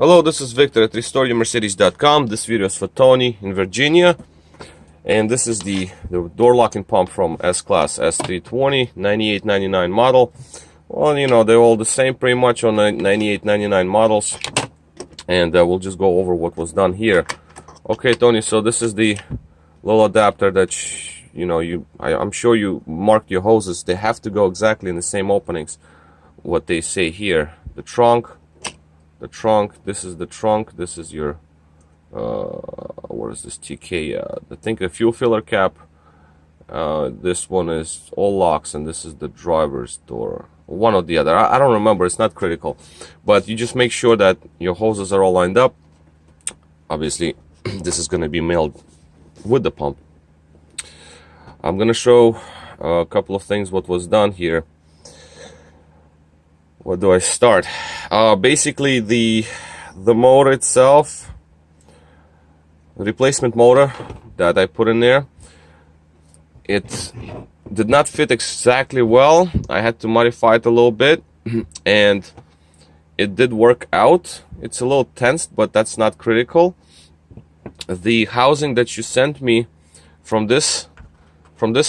Hello, this is Victor at RestoreYourMercedes.com. This video is for Tony in Virginia. And this is the door locking pump from S-Class S320, 9899 model. Well, you know, they're all the same pretty much on the 9899 models. And we'll just go over what was done here. Okay, Tony, so this is the little adapter that, I'm sure you marked your hoses. They have to go exactly in the same openings. What they say here. The trunk, this is the trunk, this is your what is this, TK, I think a fuel filler cap. This one is all locks, and this is the driver's door, one or the other. I don't remember, it's not critical, but you just make sure that your hoses are all lined up. Obviously this is going to be mailed with the pump. I'm going to show a couple of things what was done here. Where do I start? Basically the motor itself, the replacement motor that I put in there, it did not fit exactly well. I had to modify it a little bit and it did work out. It's a little tensed, but that's not critical. The housing that you sent me from this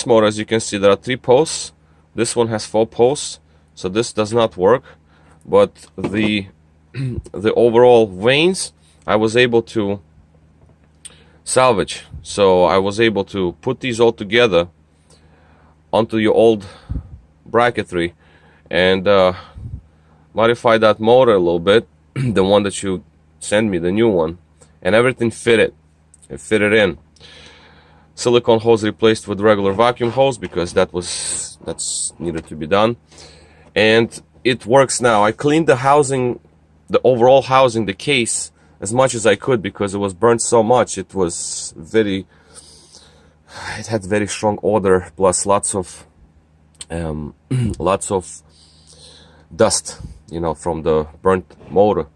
motor, as you can see, there are 3 posts. This one has 4 posts. So this does not work, but the overall vanes I was able to salvage. So I was able to put these all together onto your old bracketry and modify that motor a little bit, the one that you sent me, the new one, and everything fitted. It fitted in. Silicone hose replaced with regular vacuum hose because that's needed to be done. And it works now. I cleaned the housing, the overall housing, the case, as much as I could because it was burnt so much. It had very strong odor, plus lots of dust, from the burnt motor.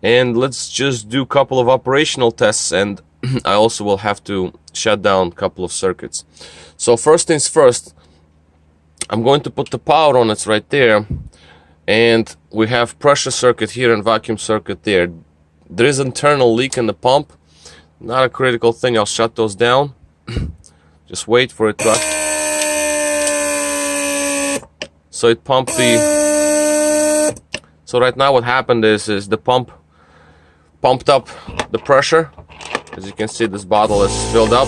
And let's just do a couple of operational tests, and I also will have to shut down a couple of circuits. So first things first, I'm going to put the power on. It's right there, and we have pressure circuit here and vacuum circuit there. There is internal leak in the pump, not a critical thing. I'll shut those down. Just wait for it to so it pumped the. So right now what happened is the pump pumped up the pressure. As you can see, this bottle is filled up.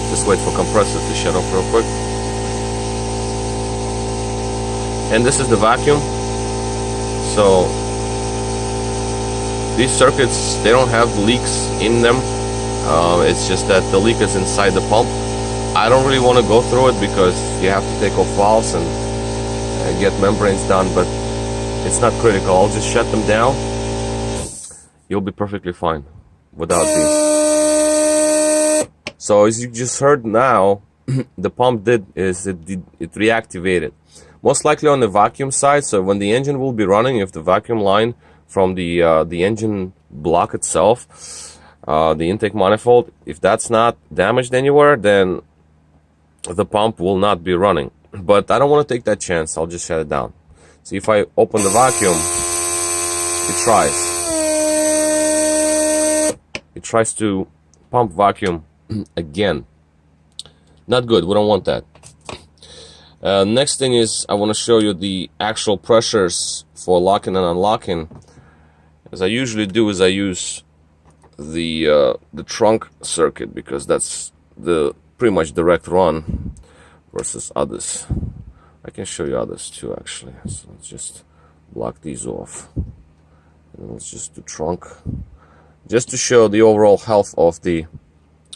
Just wait for compressor to shut off real quick. And this is the vacuum. So these circuits, they don't have leaks in them. It's just that the leak is inside the pump. I don't really want to go through it because you have to take off valves and get membranes done, but it's not critical. I'll just shut them down. You'll be perfectly fine without these. So as you just heard now, the pump it reactivated. Most likely on the vacuum side. So when the engine will be running, if the vacuum line from the engine block itself, the intake manifold, if that's not damaged anywhere, then the pump will not be running. But I don't want to take that chance. I'll just shut it down. See, if I open the vacuum, it tries to pump vacuum again. Not good. We don't want that. Next thing is I want to show you the actual pressures for locking and unlocking. As I usually do is I use the trunk circuit because that's the pretty much direct run versus others. I can show you others too, actually. So let's just block these off. And let's just do trunk. Just to show the overall health of the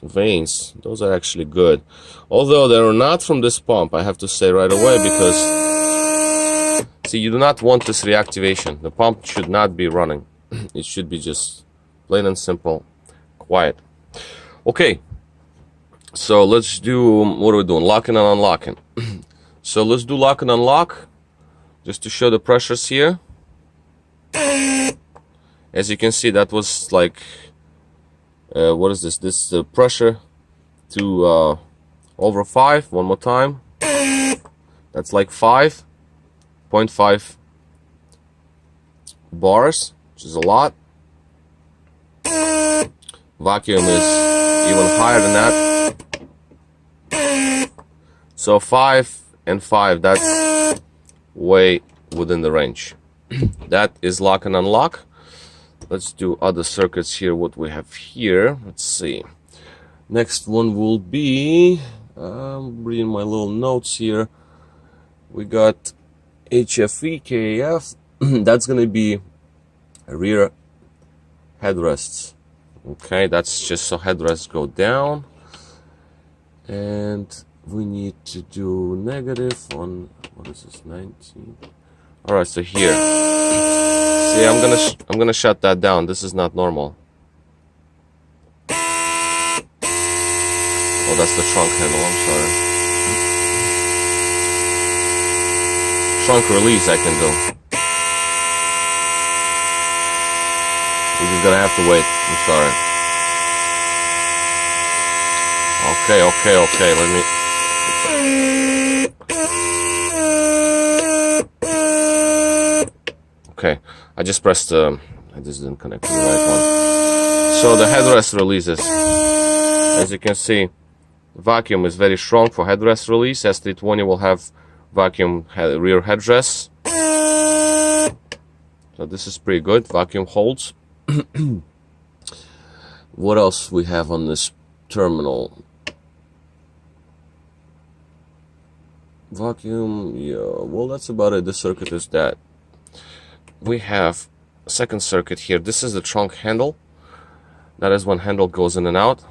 vanes. Those are actually good. Although they're not from this pump, I have to say right away, because see, you do not want this reactivation. The pump should not be running. It should be just plain and simple quiet. Okay, so let's do, what are we doing? Locking and unlocking. So let's do lock and unlock just to show the pressures here. As you can see, that was like what is this? This is the pressure to over 5. One more time. That's like 5.5 bars, which is a lot. Vacuum is even higher than that. So 5 and 5, that's way within the range. That is lock and unlock. Let's do other circuits here, what we have here. Let's see. Next one will be, I'm reading my little notes here. We got HFE, KAF. That's going to be rear headrests. Okay, that's just so headrests go down. And we need to do negative on, what is this, 19? All right, so here. See, I'm gonna shut that down. This is not normal. Oh, that's the trunk handle. I'm sorry. Trunk release I can do. You're just gonna have to wait. I'm sorry. Okay. Let me. Okay, I just pressed. I just didn't connect to the right one. So the headrest releases. As you can see, vacuum is very strong for headrest release. S320 will have vacuum rear headrests. So this is pretty good. Vacuum holds. What else we have on this terminal? Vacuum, yeah, well, that's about it. The circuit is that. We have a second circuit here. This is the trunk handle. That is when handle goes in and out.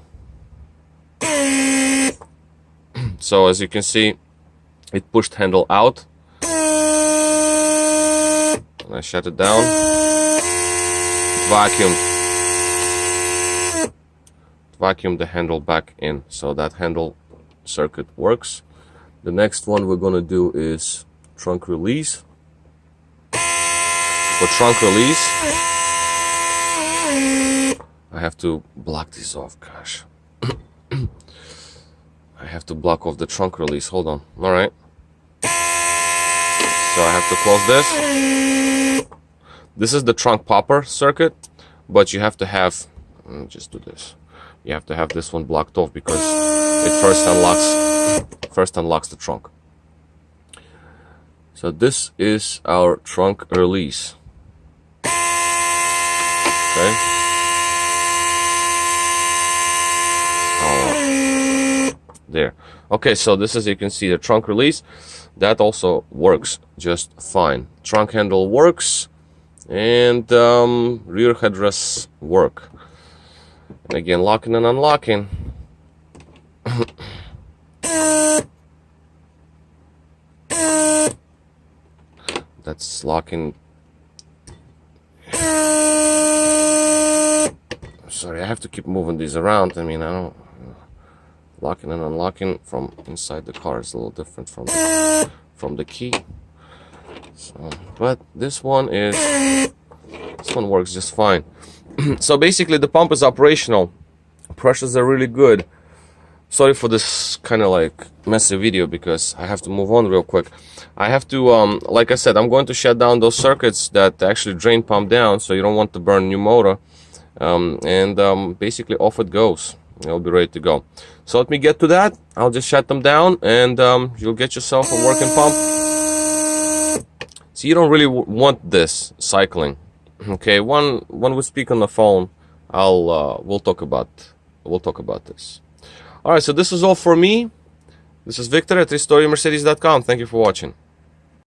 So as you can see, it pushed handle out. And I shut it down. Vacuum the handle back in. So that handle circuit works. The next one we're gonna do is trunk release. For trunk release, I have to block these off, gosh. I have to block off the trunk release, hold on, all right. So I have to close this. This is the trunk popper circuit, but you have to have, just do this. You have to have this one blocked off because it first unlocks the trunk. So this is our trunk release. Okay. There. Okay, so this is, you can see the trunk release. That also works just fine. Trunk handle works, and rear headrests work. And again, locking and unlocking. That's locking. Sorry, I have to keep moving these around. I mean, I don't. Locking and unlocking from inside the car is a little different from the key. So, but this one works just fine. So basically, the pump is operational. Pressures are really good. Sorry for this kind of like messy video because I have to move on real quick. I have to, like I said, I'm going to shut down those circuits that actually drain pump down, so you don't want to burn new motor. Basically off it goes. It'll be ready to go. So let me get to that. I'll just shut them down, and you'll get yourself a working pump. So you don't really want this cycling. Okay, when we speak on the phone, we'll talk about this. All right, so this is all for me. This is Victor at RestoreYourMercedes.com. Thank you for watching.